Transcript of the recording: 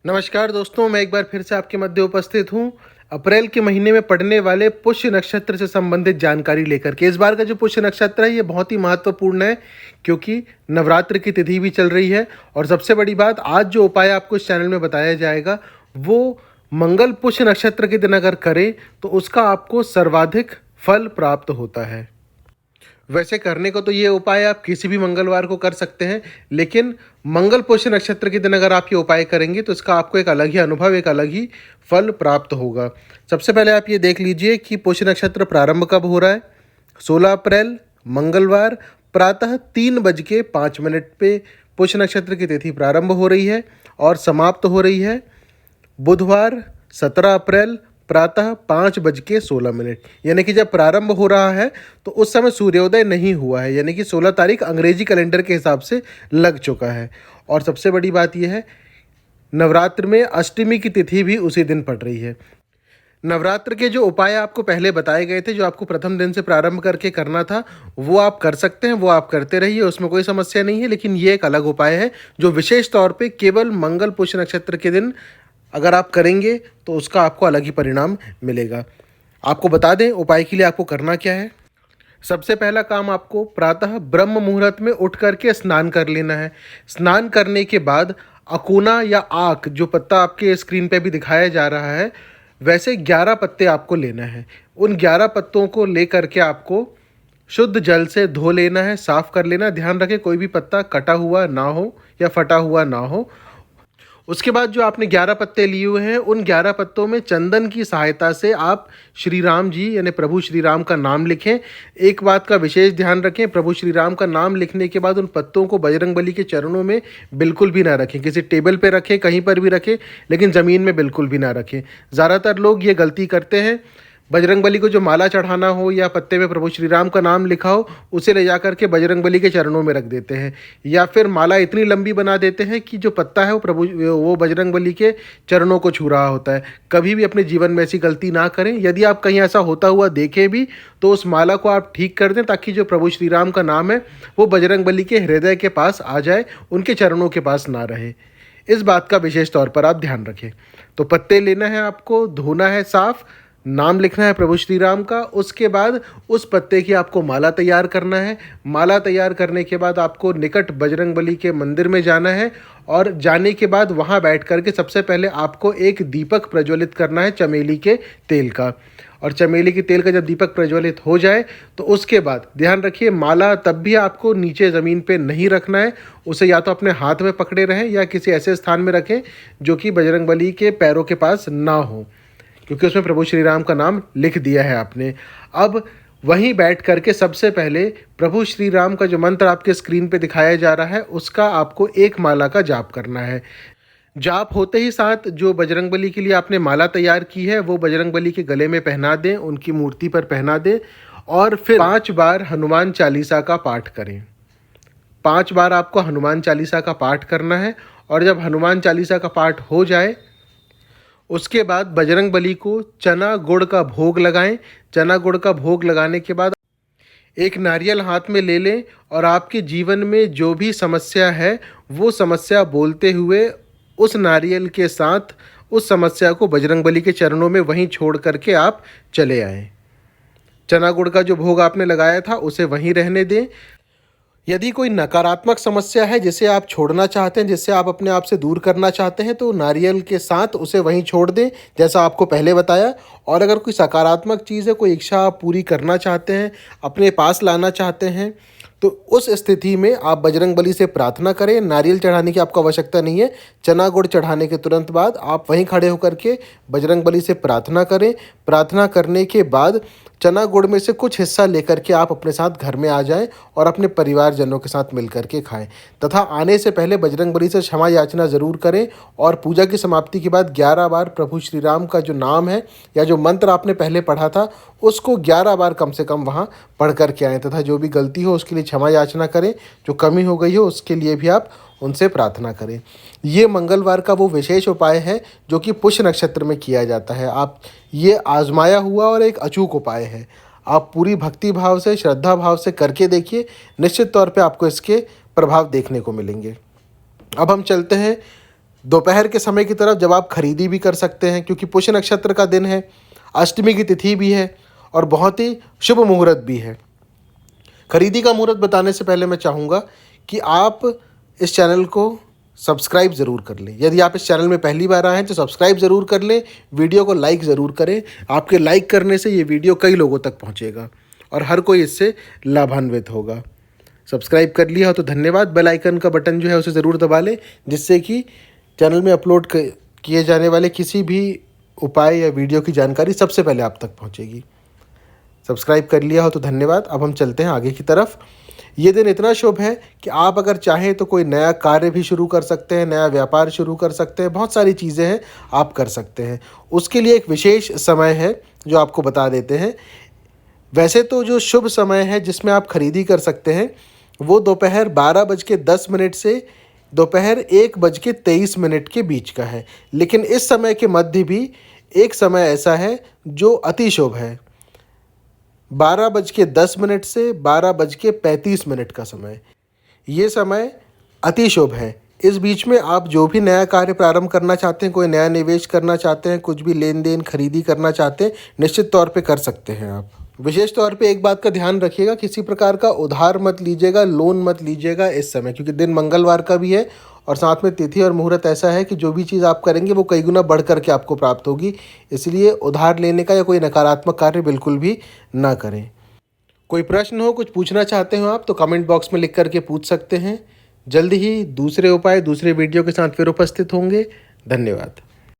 नमस्कार दोस्तों, मैं एक बार फिर से आपके मध्य उपस्थित हूँ। अप्रैल के महीने में पड़ने वाले पुष्य नक्षत्र से संबंधित जानकारी लेकर के। इस बार का जो पुष्य नक्षत्र है ये बहुत ही महत्वपूर्ण है, क्योंकि नवरात्र की तिथि भी चल रही है। और सबसे बड़ी बात, आज जो उपाय आपको इस चैनल में बताया जाएगा वो मंगल पुष्य नक्षत्र के दिन अगर करें तो उसका आपको सर्वाधिक फल प्राप्त होता है। वैसे करने को तो ये उपाय आप किसी भी मंगलवार को कर सकते हैं, लेकिन मंगल पुष्य नक्षत्र के दिन अगर आप ये उपाय करेंगे तो इसका आपको एक अलग ही अनुभव, एक अलग ही फल प्राप्त होगा। सबसे पहले आप ये देख लीजिए कि पुष्य नक्षत्र प्रारंभ कब हो रहा है। 16 अप्रैल मंगलवार प्रातः 3:05 पे पुष्य नक्षत्र की तिथि प्रारंभ हो रही है और समाप्त हो रही है बुधवार 17 अप्रैल प्रातः 5:16। यानी कि जब प्रारंभ हो रहा है तो उस समय सूर्योदय नहीं हुआ है, यानी कि 16 तारीख अंग्रेजी कैलेंडर के हिसाब से लग चुका है। और सबसे बड़ी बात यह है, नवरात्र में अष्टमी की तिथि भी उसी दिन पड़ रही है। नवरात्र के जो उपाय आपको पहले बताए गए थे, जो आपको प्रथम दिन से प्रारंभ करके करना था, वो आप कर सकते हैं, वो आप करते रहिए, उसमें कोई समस्या नहीं है। लेकिन ये एक अलग उपाय है जो विशेष तौर पे केवल मंगल पुष्य नक्षत्र के दिन अगर आप करेंगे तो उसका आपको अलग ही परिणाम मिलेगा। आपको बता दें उपाय के लिए आपको करना क्या है। सबसे पहला काम, आपको प्रातः ब्रह्म मुहूर्त में उठ करके स्नान कर लेना है। स्नान करने के बाद अकोना या आक, जो पत्ता आपके स्क्रीन पे भी दिखाया जा रहा है, वैसे 11 पत्ते आपको लेना है। उन 11 पत्तों को ले करके आपको शुद्ध जल से धो लेना है, साफ कर लेना। ध्यान रखें कोई भी पत्ता कटा हुआ ना हो या फटा हुआ ना हो। उसके बाद जो आपने 11 पत्ते लिए हुए हैं, उन 11 पत्तों में चंदन की सहायता से आप श्री राम जी यानी प्रभु श्री राम का नाम लिखें। एक बात का विशेष ध्यान रखें, प्रभु श्री राम का नाम लिखने के बाद उन पत्तों को बजरंगबली के चरणों में बिल्कुल भी ना रखें। किसी टेबल पे रखें, कहीं पर भी रखें, लेकिन ज़मीन में बिल्कुल भी ना रखें। ज़्यादातर लोग ये गलती करते हैं, बजरंगबली को जो माला चढ़ाना हो या पत्ते में प्रभु श्री राम का नाम लिखा हो, उसे ले जा करके बजरंगबली के चरणों में रख देते हैं, या फिर माला इतनी लंबी बना देते हैं कि जो पत्ता है वो बजरंगबली के चरणों को छू रहा होता है। कभी भी अपने जीवन में ऐसी गलती ना करें। यदि आप कहीं ऐसा होता हुआ देखें भी तो उस माला को आप ठीक कर दें, ताकि जो प्रभु श्री राम का नाम है वो बजरंगबली के हृदय के पास आ जाए, उनके चरणों के पास ना रहे। इस बात का विशेष तौर पर आप ध्यान रखें। तो पत्ते लेना है, आपको धोना है साफ, नाम लिखना है प्रभु श्री राम का। उसके बाद उस पत्ते की आपको माला तैयार करना है। माला तैयार करने के बाद आपको निकट बजरंगबली के मंदिर में जाना है, और जाने के बाद वहाँ बैठ करके सबसे पहले आपको एक दीपक प्रज्वलित करना है चमेली के तेल का। और चमेली के तेल का जब दीपक प्रज्वलित हो जाए तो उसके बाद ध्यान रखिए, माला तब भी आपको नीचे ज़मीन पे नहीं रखना है। उसे या तो अपने हाथ में पकड़े रहें या किसी ऐसे स्थान में रखें जो कि बजरंगबली के पैरों के पास ना हो, क्योंकि उसमें प्रभु श्री राम का नाम लिख दिया है आपने। अब वहीं बैठ करके सबसे पहले प्रभु श्री राम का जो मंत्र आपके स्क्रीन पे दिखाया जा रहा है उसका आपको एक माला का जाप करना है। जाप होते ही साथ जो बजरंगबली के लिए आपने माला तैयार की है वो बजरंगबली के गले में पहना दें, उनकी मूर्ति पर पहना दें, और फिर 5 बार हनुमान चालीसा का पाठ करें। 5 बार आपको हनुमान चालीसा का पाठ करना है। और जब हनुमान चालीसा का पाठ हो जाए उसके बाद बजरंगबली को चना गुड़ का भोग लगाएं। चना गुड़ का भोग लगाने के बाद एक नारियल हाथ में ले लें, और आपके जीवन में जो भी समस्या है वो समस्या बोलते हुए उस नारियल के साथ उस समस्या को बजरंगबली के चरणों में वहीं छोड़ करके आप चले आएं। चना गुड़ का जो भोग आपने लगाया था उसे वहीं रहने दें। यदि कोई नकारात्मक समस्या है जिसे आप छोड़ना चाहते हैं, जिससे आप अपने आप से दूर करना चाहते हैं, तो नारियल के साथ उसे वहीं छोड़ दें जैसा आपको पहले बताया। और अगर कोई सकारात्मक चीज़ है, कोई इच्छा आप पूरी करना चाहते हैं, अपने पास लाना चाहते हैं, तो उस स्थिति में आप बजरंगबली से प्रार्थना करें। नारियल चढ़ाने की आपको आवश्यकता नहीं है। चना गुड़ चढ़ाने के तुरंत बाद आप वहीं खड़े होकर के बजरंगबली से प्रार्थना करें। प्रार्थना करने के बाद चना गुड़ में से कुछ हिस्सा लेकर के आप अपने साथ घर में आ जाएं और अपने परिवारजनों के साथ मिल करके खाएं। तथा आने से पहले बजरंगबली से क्षमा याचना ज़रूर करें, और पूजा की समाप्ति के बाद 11 बार प्रभु श्री राम का जो नाम है या जो मंत्र आपने पहले पढ़ा था उसको 11 बार कम से कम वहाँ पढ़ करके आएँ। तथा जो भी गलती हो उसके लिए क्षमा याचना करें, जो कमी हो गई हो उसके लिए भी आप उनसे प्रार्थना करें। ये मंगलवार का वो विशेष उपाय है जो कि पुष्य नक्षत्र में किया जाता है। आप ये आजमाया हुआ और एक अचूक उपाय है। आप पूरी भक्ति भाव से, श्रद्धा भाव से करके देखिए, निश्चित तौर पे आपको इसके प्रभाव देखने को मिलेंगे। अब हम चलते हैं दोपहर के समय की तरफ जब आप खरीदी भी कर सकते हैं, क्योंकि पुष्य नक्षत्र का दिन है, अष्टमी की तिथि भी है और बहुत ही शुभ मुहूर्त भी है। खरीदी का मुहूर्त बताने से पहले मैं चाहूँगा कि आप इस चैनल को सब्सक्राइब ज़रूर कर लें। यदि आप इस चैनल में पहली बार आए हैं तो सब्सक्राइब ज़रूर कर लें, वीडियो को लाइक ज़रूर करें। आपके लाइक करने से ये वीडियो कई लोगों तक पहुँचेगा और हर कोई इससे लाभान्वित होगा। सब्सक्राइब कर लिया हो तो धन्यवाद। बेल आइकन का बटन जो है उसे ज़रूर दबा लें, जिससे कि चैनल में अपलोड किए जाने वाले किसी भी उपाय या वीडियो की जानकारी सबसे पहले आप तक पहुँचेगी। सब्सक्राइब कर लिया हो तो धन्यवाद। अब हम चलते हैं आगे की तरफ। ये दिन इतना शुभ है कि आप अगर चाहें तो कोई नया कार्य भी शुरू कर सकते हैं, नया व्यापार शुरू कर सकते हैं, बहुत सारी चीज़ें हैं आप कर सकते हैं। उसके लिए एक विशेष समय है जो आपको बता देते हैं। वैसे तो जो शुभ समय है जिसमें आप खरीदी कर सकते हैं वो दोपहर 12:10 से दोपहर 1:23 के बीच का है, लेकिन इस समय के मध्य भी एक समय ऐसा है जो अति शुभ है, 12:10 से 12:35 का समय। ये समय अति शुभ है। इस बीच में आप जो भी नया कार्य प्रारंभ करना चाहते हैं, कोई नया निवेश करना चाहते हैं, कुछ भी लेन देन खरीदी करना चाहते हैं, निश्चित तौर पे कर सकते हैं आप। विशेष तौर पे एक बात का ध्यान रखिएगा, किसी प्रकार का उधार मत लीजिएगा, लोन मत लीजिएगा इस समय, क्योंकि दिन मंगलवार का भी है और साथ में तिथि और मुहूर्त ऐसा है कि जो भी चीज़ आप करेंगे वो कई गुना बढ़ करके आपको प्राप्त होगी। इसलिए उधार लेने का या कोई नकारात्मक कार्य बिल्कुल भी ना करें। कोई प्रश्न हो, कुछ पूछना चाहते हो आप तो कमेंट बॉक्स में लिख करके पूछ सकते हैं। जल्दी ही दूसरे उपाय दूसरे वीडियो के साथ फिर उपस्थित होंगे। धन्यवाद।